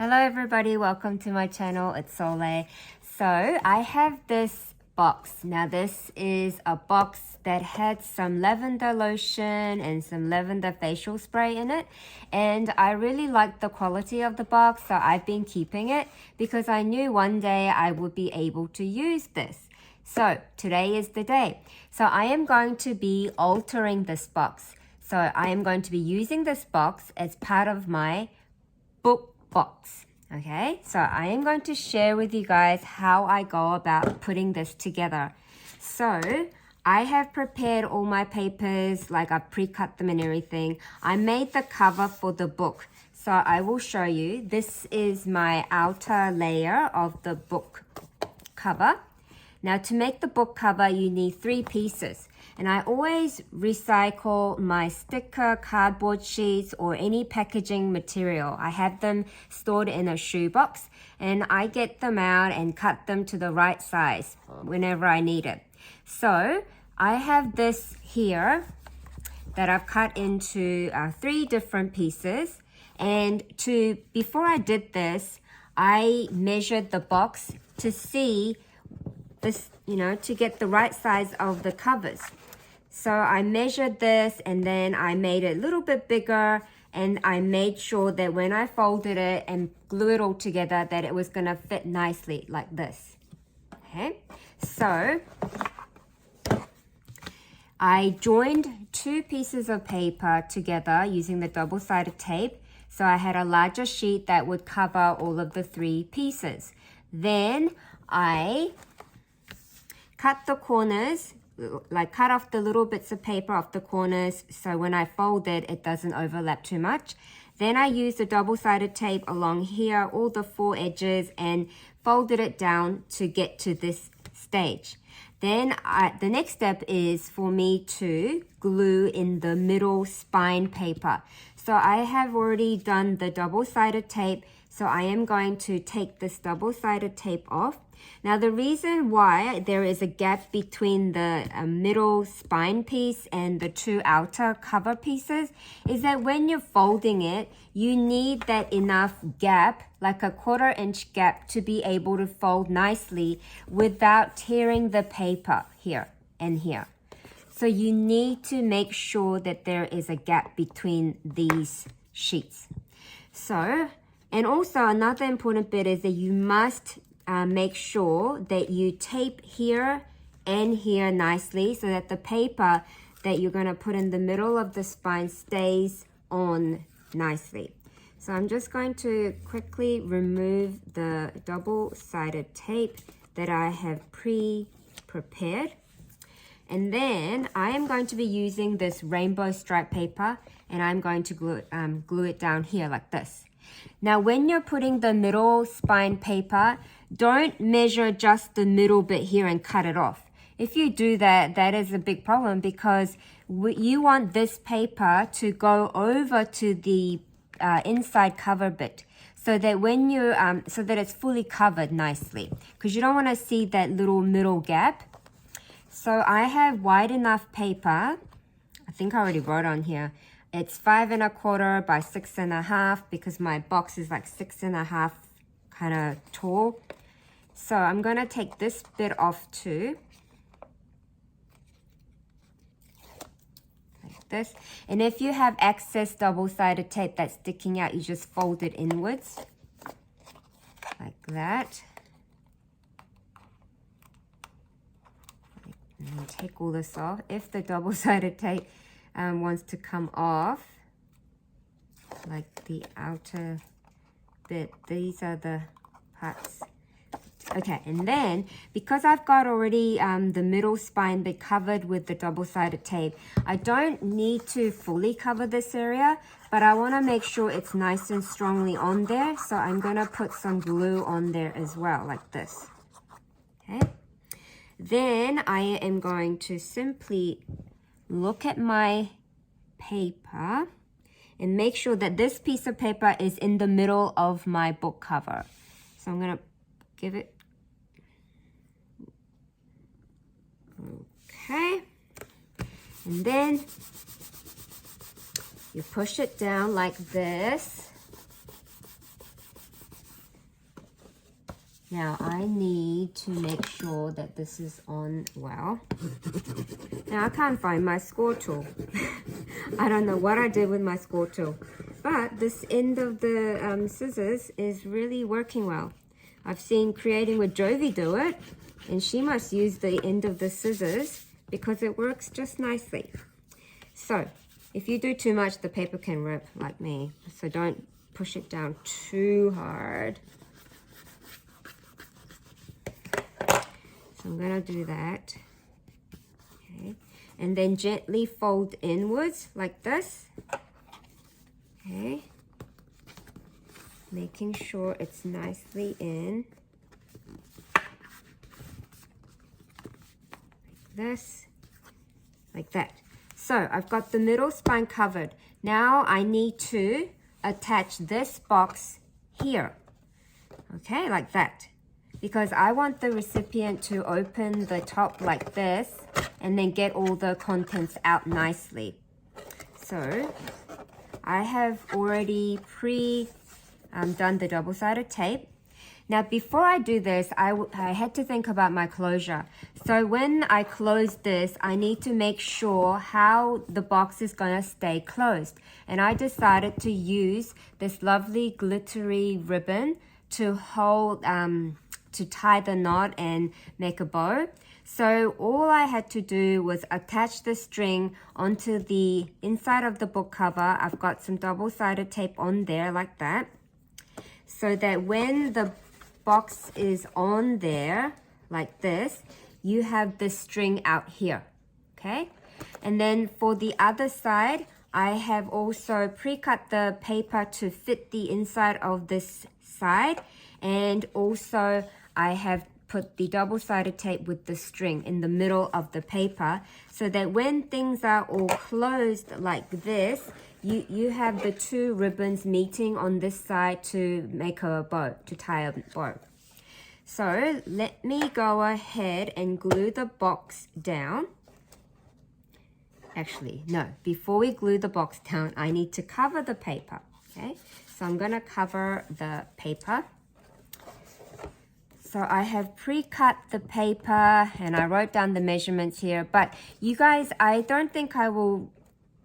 Hello everybody, welcome to my channel. It's Solae. So I have this box. Now this is a box that had some lavender lotion and some lavender facial spray in it, and I really liked the quality of the box, so I've been keeping it because I knew one day I would be able to use this. So today is the day. So I am going to be altering this box. So I am going to be using this box as part of my book box. Okay, so I am going to share with you guys how I go about putting this together. So I have prepared all my papers, like I've pre-cut them and everything. I made the cover for the book, so I will show you. This is my outer layer of the book cover. Now to make the book cover, you need 3 pieces. And I always recycle my sticker, cardboard sheets, or any packaging material. I have them stored in a shoebox, and I get them out and cut them to the right size whenever I need it. So I have this here that I've cut into 3 different pieces. And before I did this, I measured the box to see this, to get the right size of the covers. So I measured this and then I made it a little bit bigger, and I made sure that when I folded it and glue it all together that it was going to fit nicely like this. Okay, so I joined 2 pieces of paper together using the double-sided tape. So I had a larger sheet that would cover all of the 3 pieces. Then I cut the corners, like cut off the little bits of paper off the corners, so when I fold it, it doesn't overlap too much. Then I used the double-sided tape along here, all the 4 edges, and folded it down to get to this stage. Then the next step is for me to glue in the middle spine paper. So I have already done the double-sided tape, so I am going to take this double-sided tape off. Now the reason why there is a gap between the middle spine piece and the 2 outer cover pieces is that when you're folding it, you need that enough gap, like a 1/4 inch gap, to be able to fold nicely without tearing the paper here and here. So you need to make sure that there is a gap between these sheets. So, and also another important bit is that you must make sure that you tape here and here nicely so that the paper that you're going to put in the middle of the spine stays on nicely. So I'm just going to quickly remove the double-sided tape that I have pre-prepared. And then I am going to be using this rainbow stripe paper, and I'm going to glue it down here like this. Now when you're putting the middle spine paper, don't measure just the middle bit here and cut it off. If you do that, that is a big problem because you want this paper to go over to the inside cover bit so that when you so that it's fully covered nicely, because you don't want to see that little middle gap. So I have wide enough paper. I think I already wrote on here. It's 5 1/4 by 6 1/2 because my box is like 6 1/2 kind of tall. So I'm going to take this bit off too. Like this. And if you have excess double-sided tape that's sticking out, you just fold it inwards. Like that. And take all this off. If the double-sided tape wants to come off, like the outer bit, these are the parts. Okay, and then because I've got already the middle spine bit covered with the double-sided tape, I don't need to fully cover this area, but I want to make sure it's nice and strongly on there, so I'm going to put some glue on there as well, like this. Okay, then I am going to simply look at my paper and make sure that this piece of paper is in the middle of my book cover. So I'm going to give it, okay, and then you push it down like this Now I need to make sure that this is on well. Now I can't find my score tool. I don't know what I did with my score tool, but this end of the scissors is really working well. I've seen Creating with Jovi do it, and she must use the end of the scissors because it works just nicely. So if you do too much, the paper can rip like me, so don't push it down too hard. So I'm gonna do that. Okay, and then gently fold inwards like this. Okay, making sure it's nicely in. Like this, like that. So I've got the middle spine covered. Now I need to attach this box here. Okay, like that. Because I want the recipient to open the top like this and then get all the contents out nicely. So I have already done the double-sided tape. Now before I do this, I had to think about my closure. So when I close this, I need to make sure how the box is going to stay closed. And I decided to use this lovely glittery ribbon to hold, to tie the knot and make a bow. So all I had to do was attach the string onto the inside of the book cover. I've got some double-sided tape on there like that, so that when the box is on there like this, you have the string out here. Okay, and then for the other side, I have also pre-cut the paper to fit the inside of this side, and also I have put the double-sided tape with the string in the middle of the paper, so that when things are all closed like this, you have the two ribbons meeting on this side to make a bow, to tie a bow. So let me go ahead and glue the box down. Actually, no, before we glue the box down, I need to cover the paper. Okay, so I'm gonna cover the paper. So I have pre-cut the paper and I wrote down the measurements here, but you guys, I don't think I will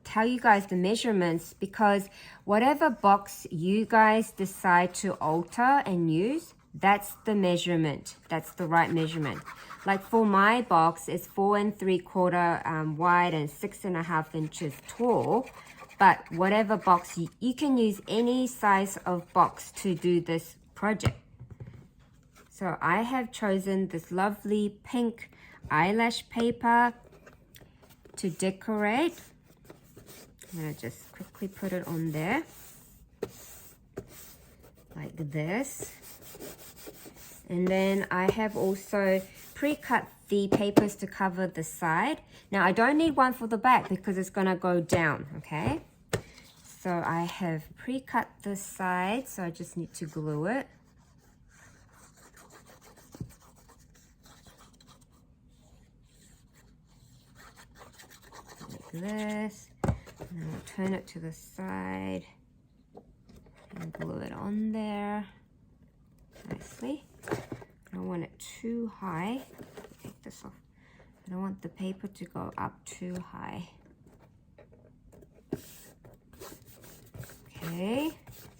tell you guys the measurements, because whatever box you guys decide to alter and use, that's the measurement. That's the right measurement. Like for my box, it's 4 3/4 wide and 6.5 inches tall. But whatever box, you can use any size of box to do this project. So I have chosen this lovely pink eyelash paper to decorate. I'm gonna just quickly put it on there like this. And then I have also pre-cut the papers to cover the side. Now I don't need one for the back because it's gonna go down, okay? So I have pre-cut the side, so I just need to glue it. Like this. And then we'll turn it to the side and glue it on there nicely. I don't want it too high. Take this off. I don't want the paper to go up too high. Okay,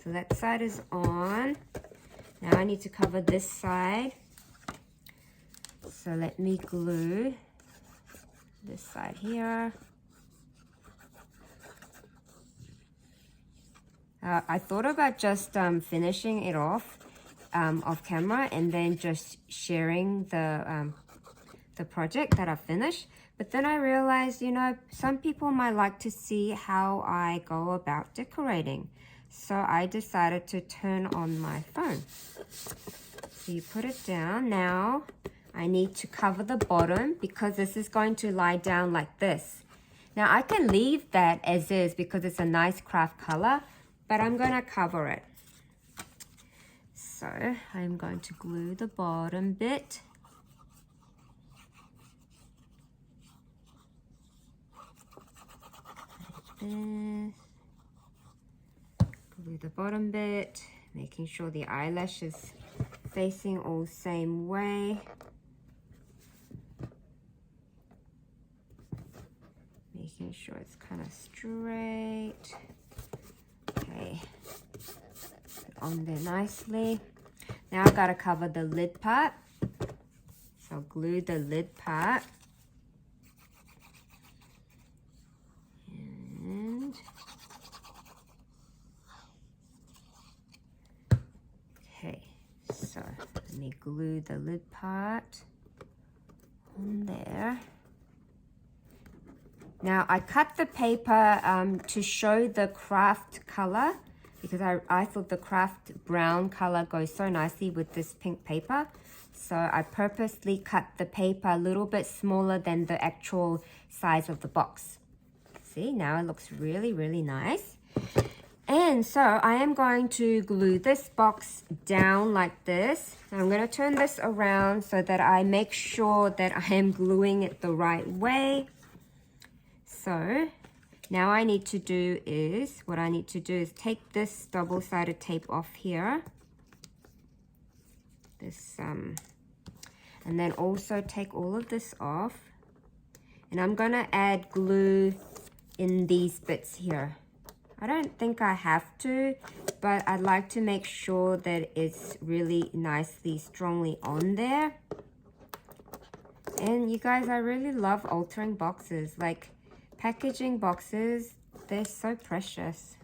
so that side is on. Now I need to cover this side. So let me glue this side here. I thought about just finishing it off camera and then just sharing the project that I finished. But then I realized, you know, some people might like to see how I go about decorating. So I decided to turn on my phone. So you put it down. Now I need to cover the bottom because this is going to lie down like this. Now I can leave that as is because it's a nice craft color, but I'm gonna cover it. So I'm going to glue the bottom bit. Like this. Glue the bottom bit, making sure the eyelashes facing all same way. Making sure it's kind of straight. Okay, put it on there nicely. Now I've got to cover the lid part. So glue the lid part. And okay, so let me glue the lid part on there. Now I cut the paper to show the craft color because I thought the craft brown color goes so nicely with this pink paper. So I purposely cut the paper a little bit smaller than the actual size of the box. See, now it looks really, really nice. And so I am going to glue this box down like this. I'm going to turn this around so that I make sure that I am gluing it the right way. So now what I need to do is take this double-sided tape off here. And then also take all of this off. And I'm gonna add glue in these bits here. I don't think I have to, but I'd like to make sure that it's really nicely, strongly on there. And you guys, I really love altering boxes. Like packaging boxes, they're so precious.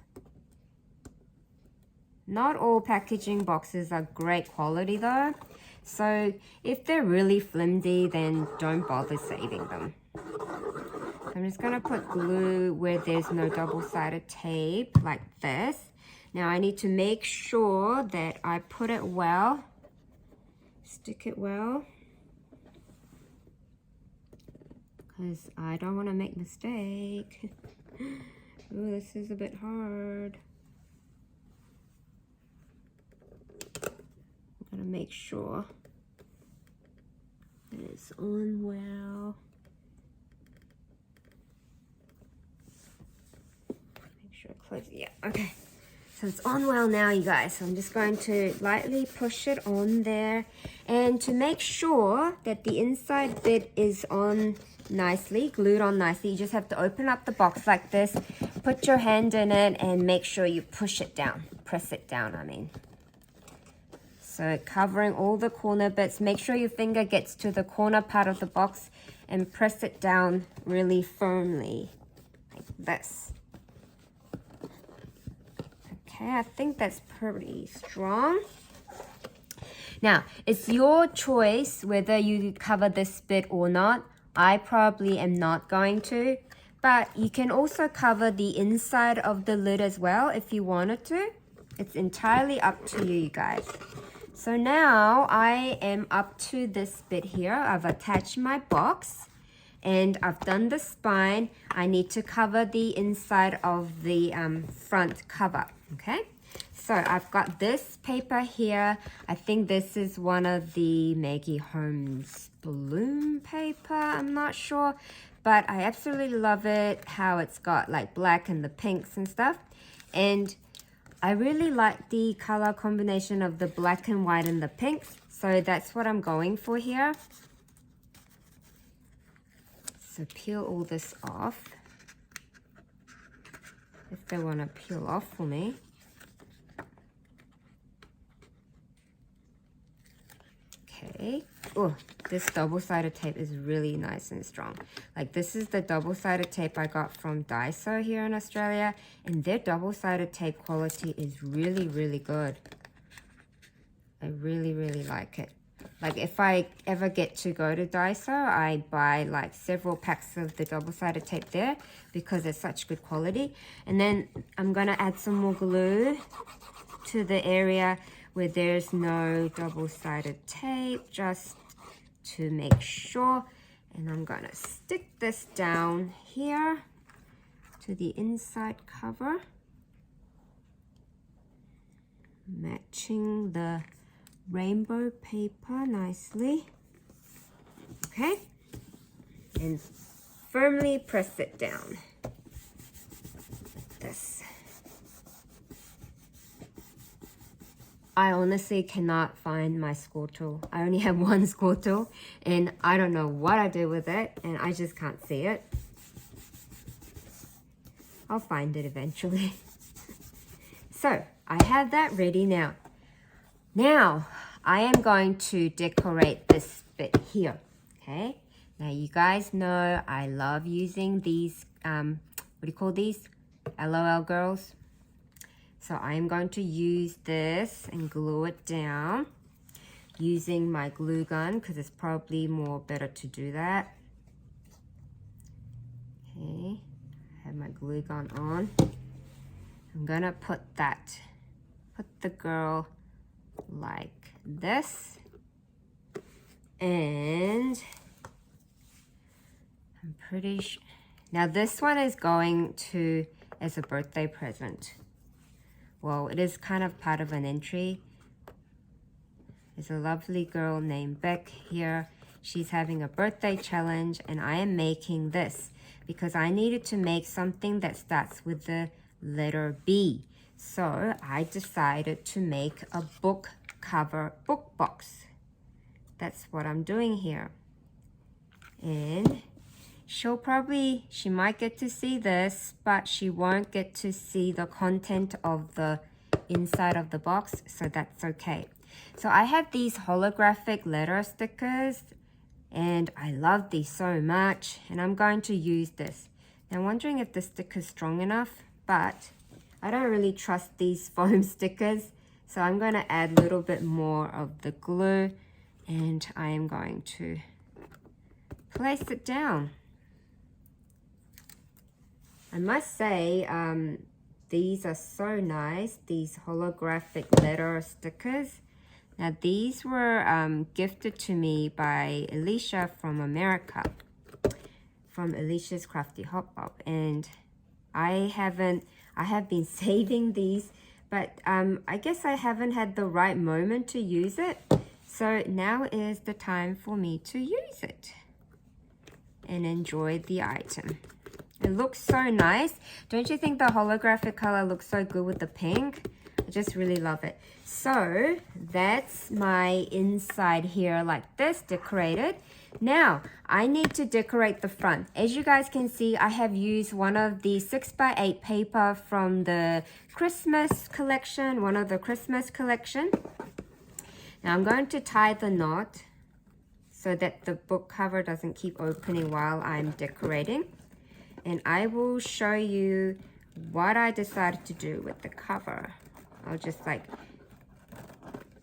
Not all packaging boxes are great quality though. So if they're really flimsy, then don't bother saving them. I'm just gonna put glue where there's no double-sided tape like this. Now I need to make sure that I put it well, stick it well, because I don't want to make a mistake. Ooh, this is a bit hard. I'm gonna make sure that it's on well. Make sure it closes. Yeah, okay. So it's on well now, you guys. So I'm just going to lightly push it on there. And to make sure that the inside bit is on nicely, glued on nicely, you just have to open up the box like this, put your hand in it, and make sure you push it down. Press it down, I mean. So covering all the corner bits, make sure your finger gets to the corner part of the box and press it down really firmly, like this. Okay, I think that's pretty strong. Now, it's your choice whether you cover this bit or not. I probably am not going to, but you can also cover the inside of the lid as well if you wanted to. It's entirely up to you, you guys. So now I am up to this bit here. I've attached my box and I've done the spine. I need to cover the inside of the front cover, okay? So I've got this paper here. I think this is one of the Maggie Holmes bloom paper. I'm not sure, but I absolutely love it, how it's got like black and the pinks and stuff. And I really like the color combination of the black and white and the pinks. So that's what I'm going for here. So peel all this off. If they want to peel off for me. Okay. Oh, this double-sided tape is really nice and strong. Like this is the double-sided tape I got from Daiso here in Australia, and their double-sided tape quality is really, really good. I really, really like it. Like if I ever get to go to Daiso, I buy like several packs of the double-sided tape there because it's such good quality. And then I'm gonna add some more glue to the area where there's no double-sided tape, just to make sure. And I'm gonna stick this down here to the inside cover, matching the rainbow paper nicely. Okay, and firmly press it down like this. I honestly cannot find my score tool. I only have one score tool and I don't know what I do with it and I just can't see it. I'll find it eventually. So I have that ready now. Now I am going to decorate this bit here, okay? Now you guys know I love using these, what do you call these? LOL girls. So I am going to use this and glue it down using my glue gun because it's probably more better to do that. Okay, I have my glue gun on. I'm gonna put the girl like this. And I'm pretty sure, now this one is going to as a birthday present. Well, it is kind of part of an entry. There's a lovely girl named Beck here. She's having a birthday challenge and I am making this because I needed to make something that starts with the letter B. So I decided to make a book cover book box. That's what I'm doing here. And she might get to see this, but she won't get to see the content of the inside of the box, so that's okay. So I have these holographic letter stickers and I love these so much and I'm going to use this. Now I'm wondering if the sticker's strong enough, but I don't really trust these foam stickers, so I'm going to add a little bit more of the glue and I am going to place it down. I must say, these are so nice, these holographic letter stickers. Now these were gifted to me by Alicia from America, from Alicia's Crafty Hop Pop, and I have been saving these, but I guess I haven't had the right moment to use it. So now is the time for me to use it and enjoy the item. It looks so nice. Don't you think the holographic color looks so good with the pink? I just really love it. So that's my inside here like this, decorated. Now I need to decorate the front. As you guys can see, I have used one of the 6x8 paper from the Christmas collection, one of the Christmas collection. Now I'm going to tie the knot so that the book cover doesn't keep opening while I'm decorating. And I will show you what I decided to do with the cover. I'll just like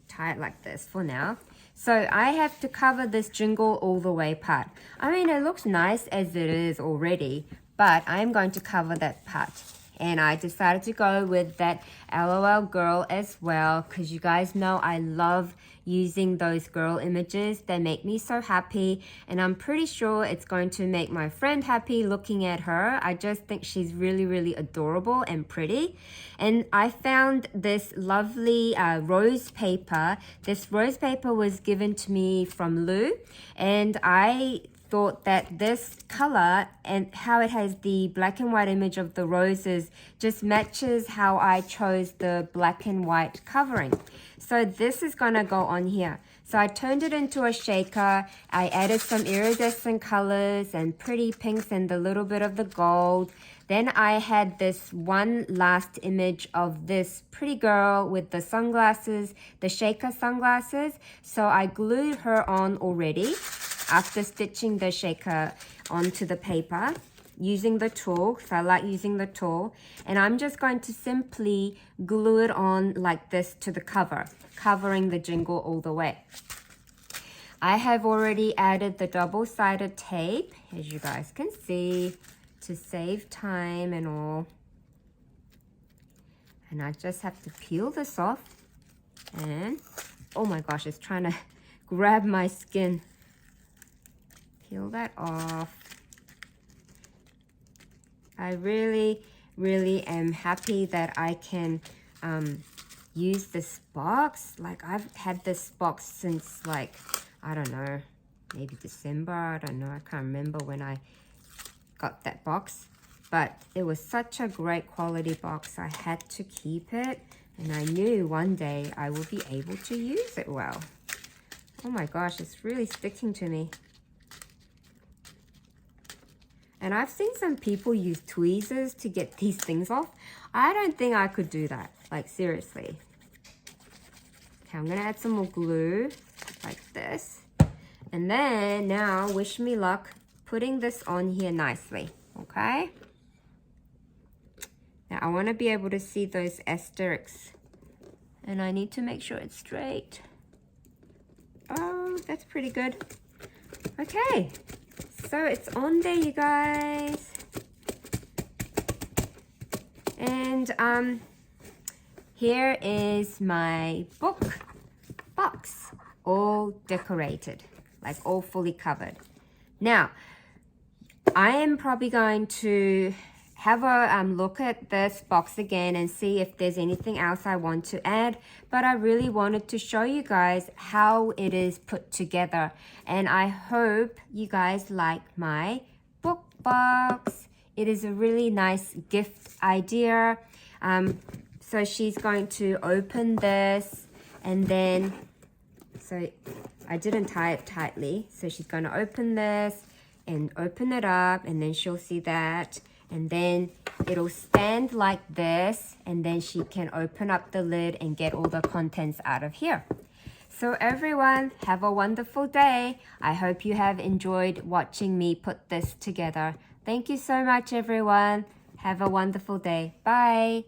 tie it like this for now. So I have to cover this jingle all the way part. I mean, it looks nice as it is already, but I'm going to cover that part. And I decided to go with that LOL girl as well because you guys know I love using those girl images. They make me so happy and I'm pretty sure it's going to make my friend happy looking at her. I just think she's really, really adorable and pretty. And I found this lovely rose paper. This rose paper was given to me from Lou and I thought that this color and how it has the black and white image of the roses just matches how I chose the black and white covering. So this is gonna go on here. So I turned it into a shaker. I added some iridescent colors and pretty pinks and a little bit of the gold. Then I had this one last image of this pretty girl with the sunglasses, the shaker sunglasses. So I glued her on already after stitching the shaker onto the paper using the tool, because I like using the tool. And I'm just going to simply glue it on like this to the cover, covering the jingle all the way. I have already added the double-sided tape, as you guys can see, to save time and all. And I just have to peel this off. And, oh my gosh, it's trying to grab my skin. Peel that off. I really, really am happy that I can use this box. Like, I've had this box since, like, I don't know, maybe December. I don't know. I can't remember when I got that box. But it was such a great quality box. I had to keep it. And I knew one day I will be able to use it well. Oh my gosh, it's really sticking to me. And I've seen some people use tweezers to get these things off. I don't think I could do that, like seriously. Okay, I'm gonna add some more glue, like this. And then now, wish me luck putting this on here nicely, okay? Now I wanna be able to see those asterisks. And I need to make sure it's straight. Oh, that's pretty good. Okay. So it's on there, you guys. And here is my book box, all decorated, like all fully covered. Now, I am probably going to have a look at this box again and see if there's anything else I want to add, but I really wanted to show you guys how it is put together, and I hope you guys like my book box. It is a really nice gift idea. So she's going to open this, and then, so I didn't tie it tightly, so she's going to open this and open it up, and then she'll see that. And then it'll stand like this, and then she can open up the lid and get all the contents out of here. So everyone, have a wonderful day. I hope you have enjoyed watching me put this together. Thank you so much, everyone. Have a wonderful day. Bye.